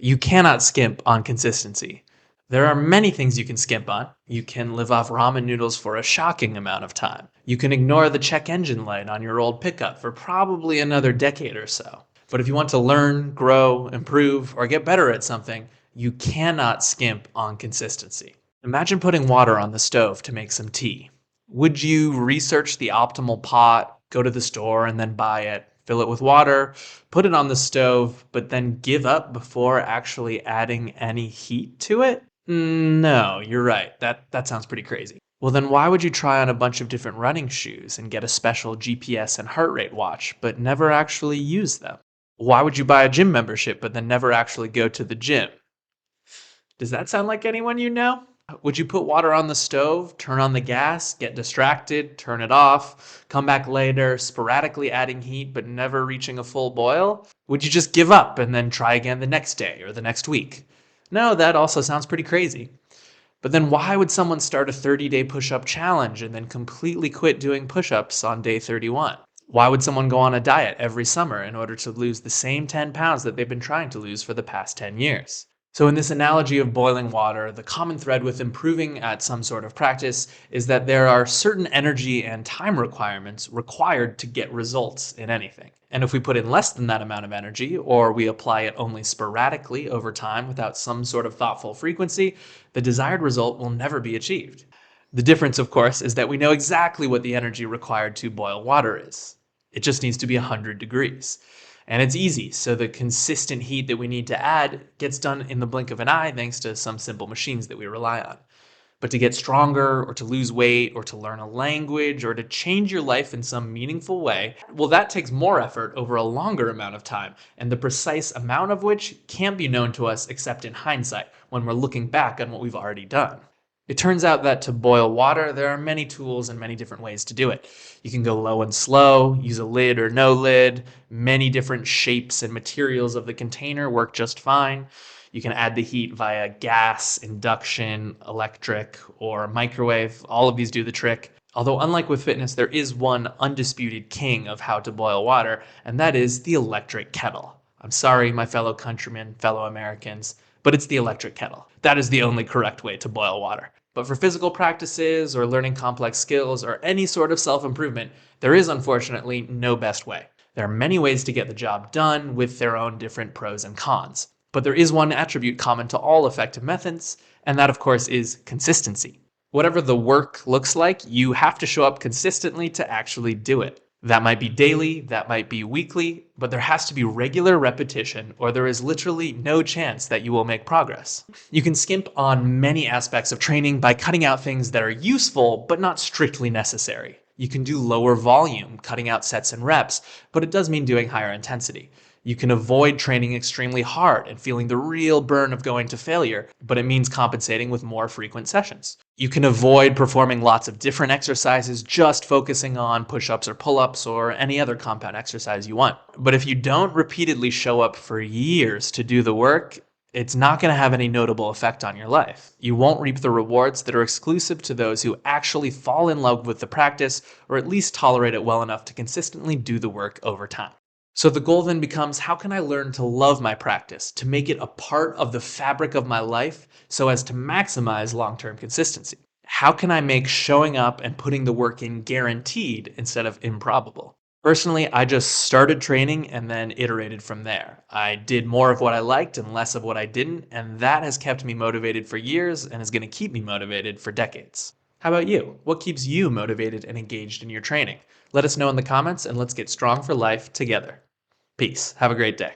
You cannot skimp on consistency. There are many things you can skimp on. You can live off ramen noodles for a shocking amount of time. You can ignore the check engine light on your old pickup for probably another decade or so. But if you want to learn, grow, improve, or get better at something, you cannot skimp on consistency. Imagine putting water on the stove to make some tea. Would you research the optimal pot, go to the store and then buy it, fill it with water, put it on the stove, but then give up before actually adding any heat to it? No, you're right. That sounds pretty crazy. Well, then why would you try on a bunch of different running shoes and get a special GPS and heart rate watch, but never actually use them? Why would you buy a gym membership, but then never actually go to the gym? Does that sound like anyone you know? Would you put water on the stove, turn on the gas, get distracted, turn it off, come back later, sporadically adding heat but never reaching a full boil? Would you just give up and then try again the next day or the next week? No, that also sounds pretty crazy. But then why would someone start a 30-day push-up challenge and then completely quit doing push-ups on day 31? Why would someone go on a diet every summer in order to lose the same 10 pounds that they've been trying to lose for the past 10 years? So, in this analogy of boiling water, the common thread with improving at some sort of practice is that there are certain energy and time requirements required to get results in anything. And if we put in less than that amount of energy, or we apply it only sporadically over time without some sort of thoughtful frequency, the desired result will never be achieved. The difference, of course, is that we know exactly what the energy required to boil water is. It just needs to be 100 degrees. And it's easy, so the consistent heat that we need to add gets done in the blink of an eye thanks to some simple machines that we rely on. But to get stronger, or to lose weight, or to learn a language, or to change your life in some meaningful way, well, that takes more effort over a longer amount of time, and the precise amount of which can't be known to us except in hindsight, when we're looking back on what we've already done. It turns out that to boil water, there are many tools and many different ways to do it. You can go low and slow, use a lid or no lid. Many different shapes and materials of the container work just fine. You can add the heat via gas, induction, electric, or microwave. All of these do the trick. Although, unlike with fitness, there is one undisputed king of how to boil water, and that is the electric kettle. I'm sorry, my fellow countrymen, fellow Americans, but it's the electric kettle. That is the only correct way to boil water. But for physical practices or learning complex skills or any sort of self-improvement, there is unfortunately no best way. There are many ways to get the job done with their own different pros and cons. But there is one attribute common to all effective methods, and that of course is consistency. Whatever the work looks like, you have to show up consistently to actually do it. That might be daily, that might be weekly, but there has to be regular repetition or there is literally no chance that you will make progress. You can skimp on many aspects of training by cutting out things that are useful but not strictly necessary. You can do lower volume, cutting out sets and reps, but it does mean doing higher intensity. You can avoid training extremely hard and feeling the real burn of going to failure, but it means compensating with more frequent sessions. You can avoid performing lots of different exercises, just focusing on push-ups or pull-ups or any other compound exercise you want. But if you don't repeatedly show up for years to do the work, it's not going to have any notable effect on your life. You won't reap the rewards that are exclusive to those who actually fall in love with the practice or at least tolerate it well enough to consistently do the work over time. So the goal then becomes, how can I learn to love my practice, to make it a part of the fabric of my life so as to maximize long-term consistency? How can I make showing up and putting the work in guaranteed instead of improbable? Personally, I just started training and then iterated from there. I did more of what I liked and less of what I didn't, and that has kept me motivated for years and is going to keep me motivated for decades. How about you? What keeps you motivated and engaged in your training? Let us know in the comments and let's get strong for life together. Peace. Have a great day.